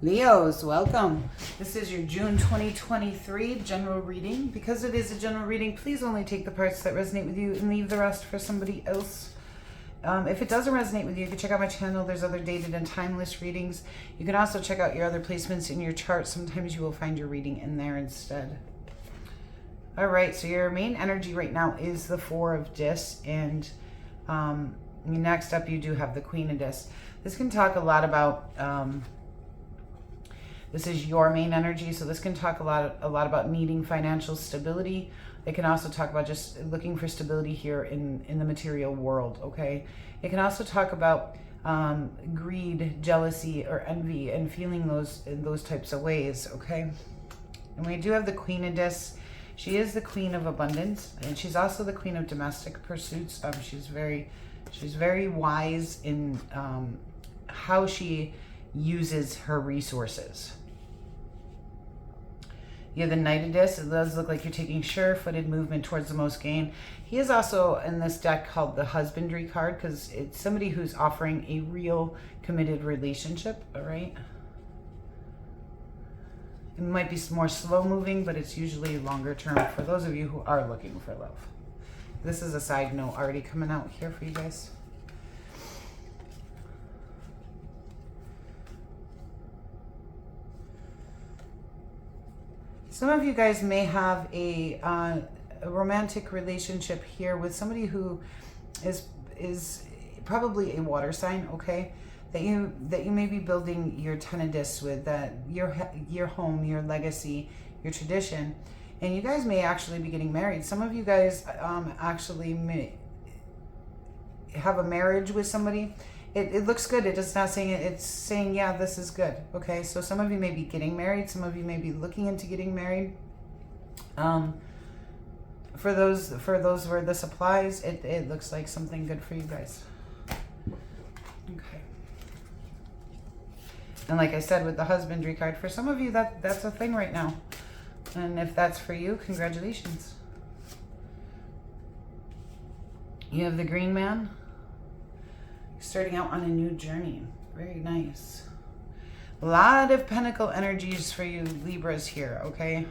Leos, welcome. This is your June 2023 general reading. Because it is a general reading, please only take the parts that resonate with you and leave the rest for somebody else. If it doesn't resonate with you, you can check out my channel. There's other dated and timeless readings. You can also check out your other placements in your chart. Sometimes you will find your reading in there instead. All right, so your main energy right now is the Four of Discs, and next up you do have the Queen of Discs. This can talk a lot about this is your main energy, so this can talk a lot about needing financial stability. It can also talk about just looking for stability here in the material world, okay? It can also talk about greed, jealousy, or envy, and feeling those types of ways, okay? And we do have the Queen of Discs. She is the Queen of Abundance, and she's also the Queen of Domestic Pursuits. She's very wise in how she uses her resources. You have the Knight of Discs. It does look like you're taking sure-footed movement towards the most gain. He is also in this deck called the Husbandry card because it's somebody who's offering a real committed relationship, all right? It might be more slow-moving, but it's usually longer term for those of you who are looking for love. This is a side note already coming out here for you guys. Some of you guys may have a romantic relationship here with somebody who is probably a water sign, okay? That you may be building your Ten of Discs with, that your home, your legacy, your tradition, and you guys may actually be getting married. Some of you guys actually may have a marriage with somebody. It looks good. It is not saying it. It's saying, yeah, this is good. Okay, so some of you may be getting married. Some of you may be looking into getting married. For those where this applies, it looks like something good for you guys. Okay. And like I said, with the Husbandry card, for some of you, that's a thing right now. And if that's for you, congratulations. You have the Green Man. Starting out on a new journey. Very nice. A lot of Pentacle energies for you Libras here, okay?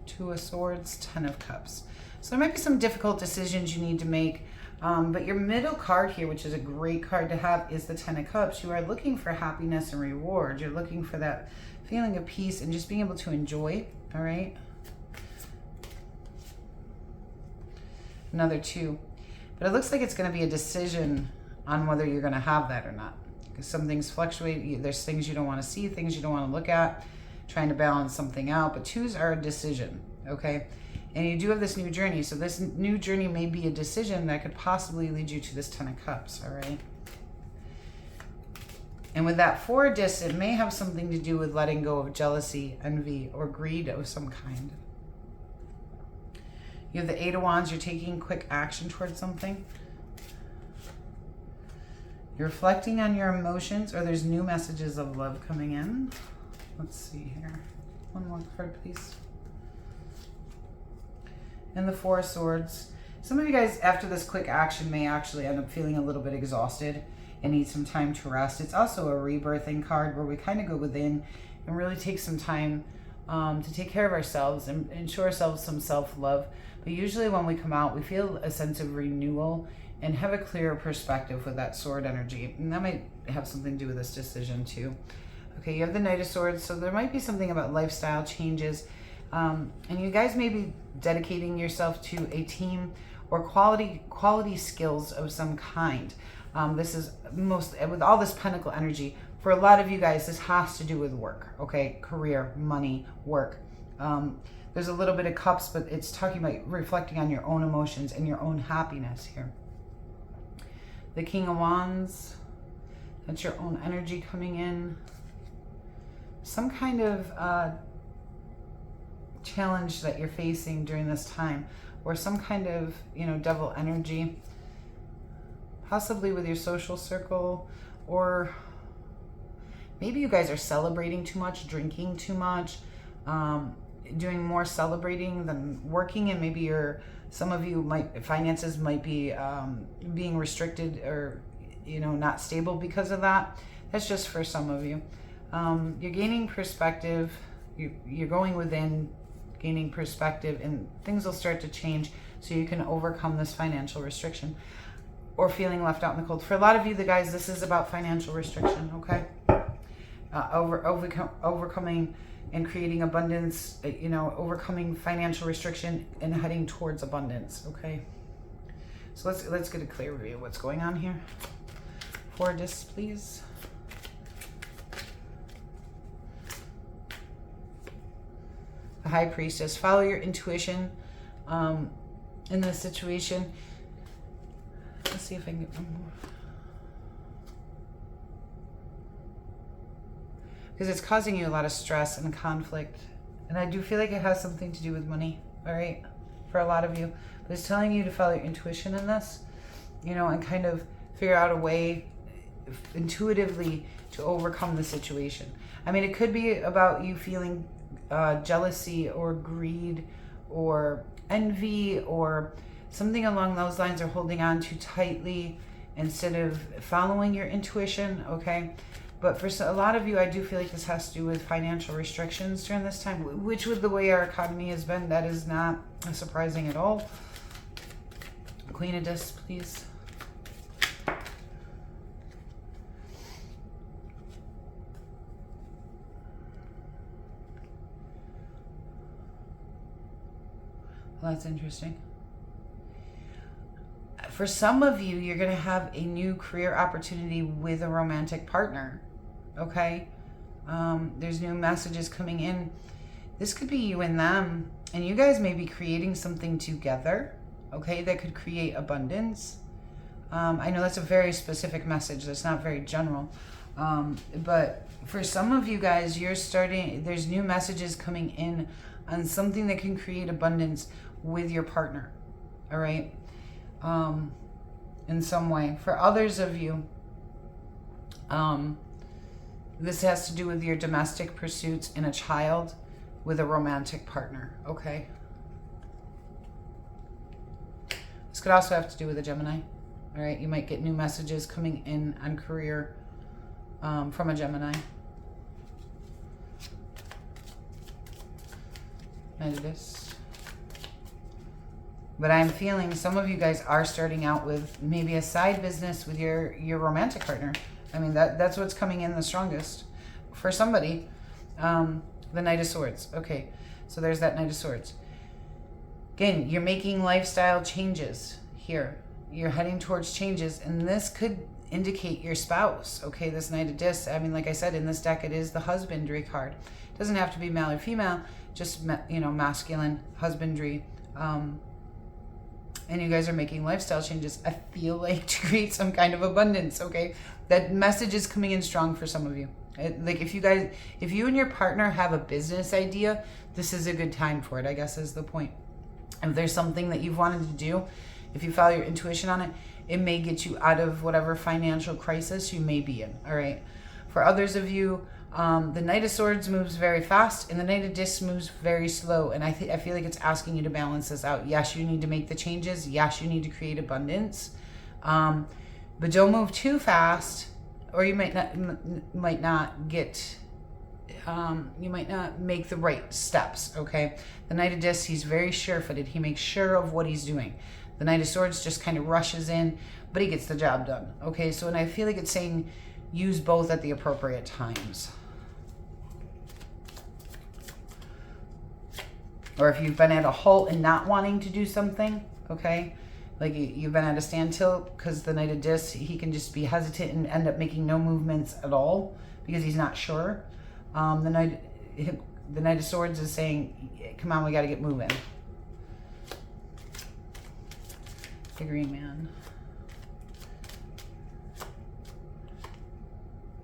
Two of Swords, Ten of Cups. So there might be some difficult decisions you need to make, but your middle card here, which is a great card to have, is the Ten of Cups. You are looking for happiness and reward. You're looking for that feeling of peace and just being able to enjoy. All right. Another two. But it looks like it's going to be a decision on whether you're going to have that or not. Because some things fluctuate. There's things you don't want to see, things you don't want to look at, trying to balance something out. But twos are a decision, okay? And you do have this new journey. So this new journey may be a decision that could possibly lead you to this Ten of Cups, all right? And with that Four of Discs, it may have something to do with letting go of jealousy, envy, or greed of some kind. You have the Eight of Wands. You're taking quick action towards something. You're reflecting on your emotions, or there's new messages of love coming in. Let's see here. One more card, please. And the Four of Swords. Some of you guys, after this quick action, may actually end up feeling a little bit exhausted and need some time to rest. It's also a rebirthing card where we kind of go within and really take some time to take care of ourselves and show ourselves some self-love. But usually when we come out, we feel a sense of renewal and have a clearer perspective with that sword energy. And that might have something to do with this decision too. Okay, you have the Knight of Swords, so there might be something about lifestyle changes. And you guys may be dedicating yourself to a team or quality skills of some kind. This is with all this Pentacle energy, for a lot of you guys, this has to do with work, okay? Career, money, work. There's a little bit of Cups, but it's talking about reflecting on your own emotions and your own happiness here. The King of Wands, that's your own energy coming in. Some kind of challenge that you're facing during this time, or some kind of, devil energy. Possibly with your social circle, or maybe you guys are celebrating too much, drinking too much. doing more celebrating than working, and maybe some of you finances might be being restricted or, you know, not stable because of that. That's just for some of you. You're gaining perspective. You're going within, gaining perspective, and things will start to change so you can overcome this financial restriction or feeling left out in the cold. For a lot of you, the guys, this is about financial restriction, okay? Overcoming and creating abundance, you know, overcoming financial restriction and heading towards abundance, okay? So let's get a clear review of what's going on here. For this, please. The High Priestess. Follow your intuition in this situation. Let's see if I can get one more. Because it's causing you a lot of stress and conflict. And I do feel like it has something to do with money, all right, for a lot of you. But it's telling you to follow your intuition in this, you know, and kind of figure out a way intuitively to overcome the situation. I mean, it could be about you feeling jealousy or greed or envy or something along those lines, or holding on too tightly instead of following your intuition, okay? But for a lot of you, I do feel like this has to do with financial restrictions during this time, which with the way our economy has been, that is not surprising at all. Queen of Discs, please. Well, that's interesting. For some of you, you're going to have a new career opportunity with a romantic partner, okay? There's new messages coming in. This could be you and them, and you guys may be creating something together, okay, that could create abundance. I know that's a very specific message. That's not very general. But for some of you guys, there's new messages coming in on something that can create abundance with your partner, all right? In some way. For others of you, this has to do with your domestic pursuits and a child with a romantic partner, okay? This could also have to do with a Gemini, all right? You might get new messages coming in on career from a Gemini. Knight of Discs. But I'm feeling some of you guys are starting out with maybe a side business with your romantic partner. I mean, that's what's coming in the strongest for somebody. The Knight of Swords. Okay, so there's that Knight of Swords. Again, you're making lifestyle changes here. You're heading towards changes, and this could indicate your spouse. Okay, this Knight of Discs. I mean, like I said, in this deck, it is the husbandry card. It doesn't have to be male or female, just, you know, masculine husbandry. And you guys are making lifestyle changes, I feel like, to create some kind of abundance, okay? That message is coming in strong for some of you. Like if you and your partner have a business idea, this is a good time for it, I guess is the point. If there's something that you've wanted to do, if you follow your intuition on it, it may get you out of whatever financial crisis you may be in, all right? For others of you, the Knight of Swords moves very fast and the Knight of Discs moves very slow. And I feel like it's asking you to balance this out. Yes, you need to make the changes. Yes, you need to create abundance. But don't move too fast, or you might not get, you might not make the right steps, okay? The Knight of Discs, he's very sure-footed. He makes sure of what he's doing. The Knight of Swords just kind of rushes in, but he gets the job done, okay? So, and I feel like it's saying use both at the appropriate times. Or if you've been at a halt and not wanting to do something, okay? Like you've been at a standstill because the Knight of Discs, he can just be hesitant and end up making no movements at all because he's not sure. The Knight of Swords is saying, come on, we got to get moving. The Green Man.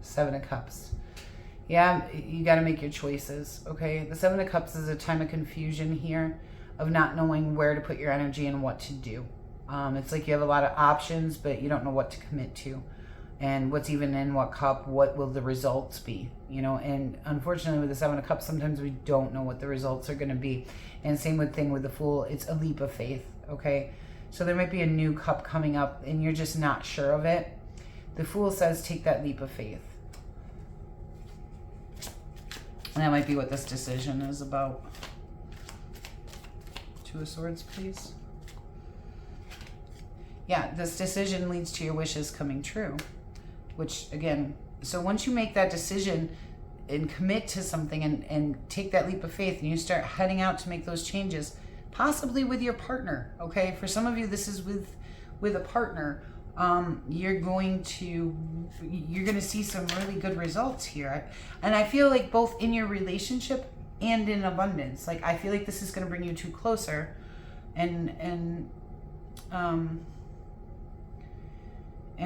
Seven of Cups. Yeah, you got to make your choices, okay? The Seven of Cups is a time of confusion here, of not knowing where to put your energy and what to do. It's like you have a lot of options, but you don't know what to commit to. and what's even in what cup, what will the results be, you know? And unfortunately with the Seven of Cups, sometimes we don't know what the results are going to be. And same thing with the Fool, it's a leap of faith, okay? So there might be a new cup coming up and you're just not sure of it. The Fool says take that leap of faith. And that might be what this decision is about. Two of Swords, please. Yeah, this decision leads to your wishes coming true. Which, again, so once you make that decision and commit to something and take that leap of faith and you start heading out to make those changes, possibly with your partner, okay? For some of you, this is with a partner. You're going to see some really good results here. And I feel like both in your relationship and in abundance. Like, I feel like this is going to bring you two closer and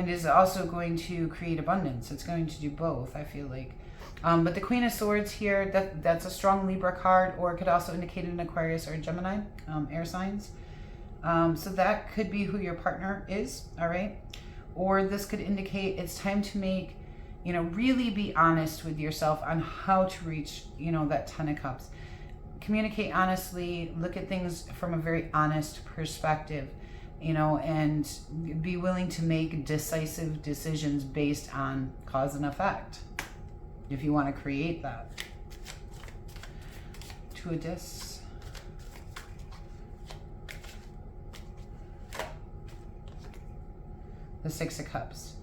is also going to create abundance. It's going to do both, I feel like. But the Queen of Swords here, that's a strong Libra card, or it could also indicate an Aquarius or a Gemini, air signs. So that could be who your partner is, all right? Or this could indicate it's time to make, you know, really be honest with yourself on how to reach, you know, that Ten of Cups. Communicate honestly, look at things from a very honest perspective, you know, and be willing to make decisive decisions based on cause and effect, if you want to create that. Two of Discs. The Six of Cups.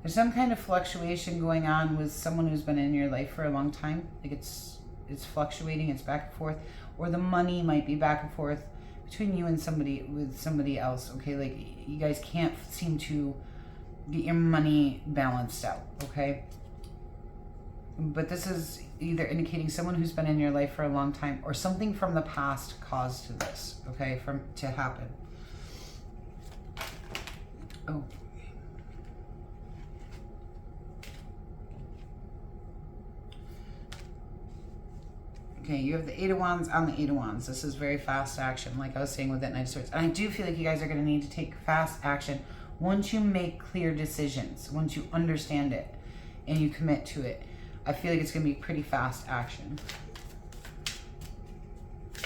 There's some kind of fluctuation going on with someone who's been in your life for a long time. Like it's fluctuating, it's back and forth, or the money might be back and forth between you and somebody else, okay? Like you guys can't seem to get your money balanced out, okay? But this is either indicating someone who's been in your life for a long time or something from the past caused this, okay, to happen. Oh. Okay, you have the Eight of Wands on the Eight of Wands. This is very fast action, like I was saying with that Knight of Swords. And I do feel like you guys are going to need to take fast action once you make clear decisions, once you understand it and you commit to it. I feel like it's going to be pretty fast action.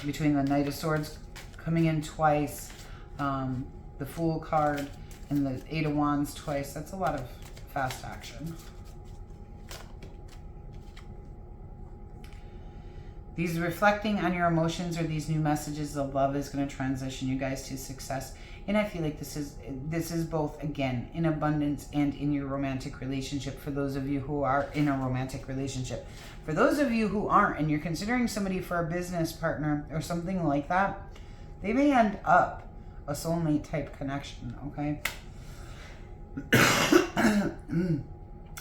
Between the Knight of Swords coming in twice, the Fool card, and the Eight of Wands twice, that's a lot of fast action. These reflecting on your emotions or these new messages of love is going to transition you guys to success. And I feel like this is both, again, in abundance and in your romantic relationship for those of you who are in a romantic relationship. For those of you who aren't and you're considering somebody for a business partner or something like that, they may end up a soulmate type connection, okay?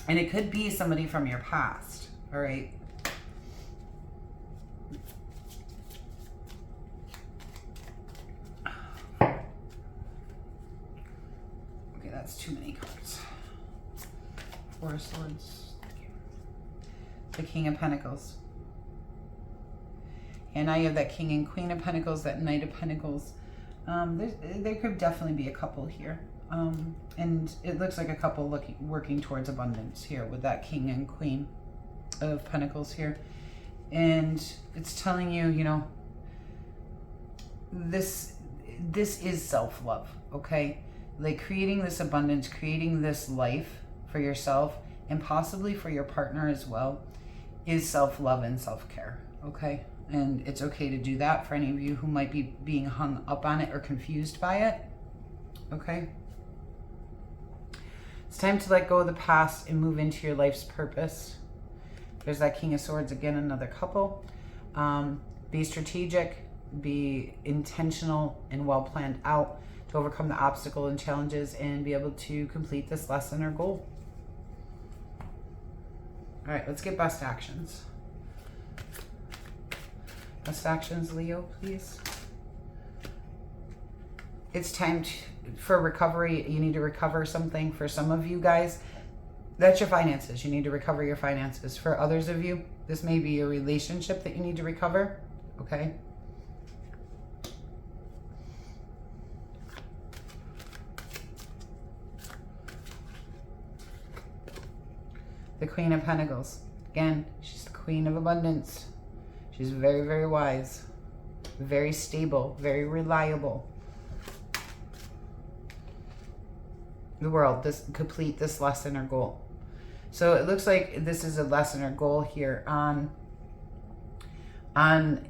And it could be somebody from your past, all right? That's too many cards. Four of Swords. The King of Pentacles. And now you have that King and Queen of Pentacles, that Knight of Pentacles. There could definitely be a couple here. And it looks like a couple working towards abundance here with that King and Queen of Pentacles here. And it's telling you, you know, this is self-love, okay? Like creating this abundance, creating this life for yourself and possibly for your partner as well is self-love and self-care, okay? And it's okay to do that for any of you who might be being hung up on it or confused by it, okay? It's time to let go of the past and move into your life's purpose. There's that King of Swords again, another couple. Be strategic, be intentional and well planned out to overcome the obstacle and challenges and be able to complete this lesson or goal. All right, let's get best actions. Best actions, Leo, please. It's time for recovery. You need to recover something. For some of you guys, that's your finances. You need to recover your finances. For others of you, this may be a relationship that you need to recover, okay? The Queen of Pentacles. Again, she's the Queen of Abundance. She's very, very wise. Very stable. Very reliable. The World. Complete this lesson or goal. So it looks like this is a lesson or goal here on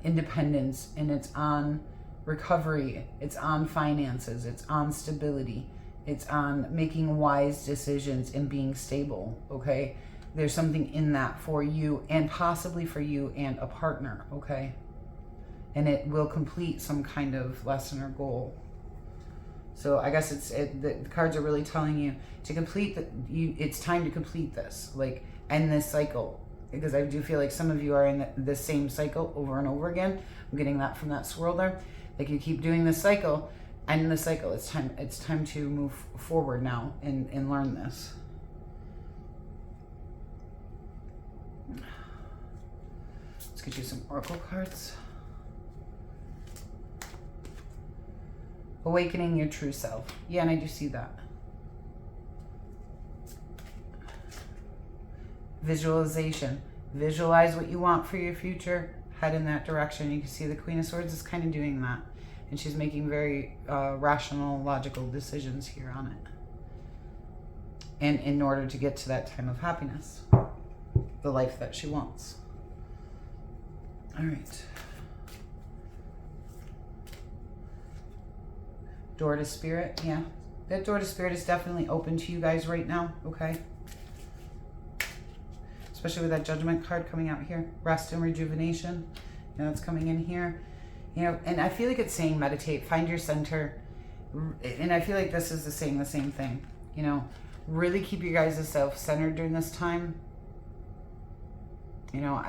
independence, and it's on recovery, it's on finances, it's on stability, it's on making wise decisions and being stable, okay? There's something in that for you, and possibly for you and a partner, okay? And it will complete some kind of lesson or goal. So I guess the cards are really telling you to complete it's time to complete this, like end this cycle, because I do feel like some of you are in the same cycle over and over again. I'm getting that from that swirl there. Like you keep doing this cycle, end the cycle. It's time to move forward now and learn this. Let's get you some oracle cards. Awakening your true self. Yeah, and I do see that. Visualization. Visualize what you want for your future. Head in that direction. You can see the Queen of Swords is kind of doing that. And she's making very rational, logical decisions here on it. And in order to get to that time of happiness. The life that she wants. All right. Door to Spirit, yeah. That door to Spirit is definitely open to you guys right now, okay? Especially with that Judgment card coming out here. Rest and rejuvenation. You know, it's coming in here. You know, and I feel like it's saying meditate, find your center. And I feel like this is saying the same thing. You know, really keep you guys self-centered during this time. You know,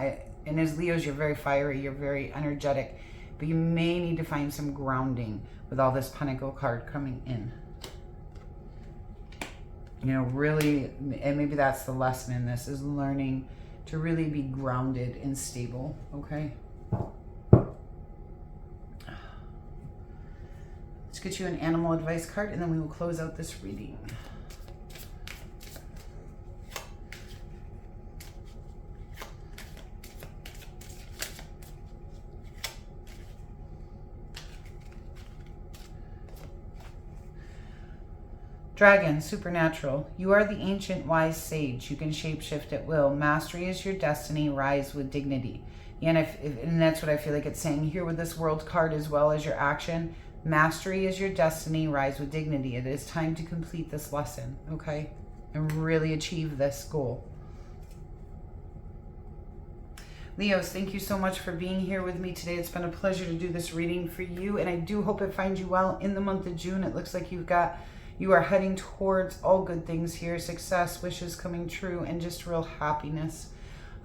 and as Leos, you're very fiery, you're very energetic. But you may need to find some grounding with all this Pentacle card coming in. You know, really, and maybe that's the lesson in this, is learning to really be grounded and stable, okay? Let's get you an animal advice card, and then we will close out this reading. Dragon, supernatural. You are the ancient wise sage. You can shapeshift at will. Mastery is your destiny. Rise with dignity. And and that's what I feel like it's saying here with this World card, as well as your action. Mastery is your destiny. Rise with dignity. It is time to complete this lesson, okay? And really achieve this goal. Leos, thank you so much for being here with me today. It's been a pleasure to do this reading for you, and I do hope it finds you well in the month of June. It looks like you are heading towards all good things here. Success, wishes coming true, and just real happiness.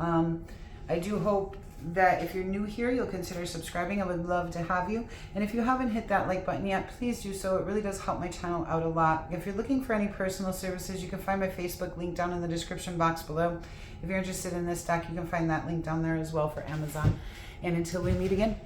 I do hope that if you're new here, you'll consider subscribing. I would love to have you. And if you haven't hit that like button yet, please do so. It really does help my channel out a lot. If you're looking for any personal services, you can find my Facebook link down in the description box below. If you're interested in this deck, you can find that link down there as well for Amazon. And until we meet again,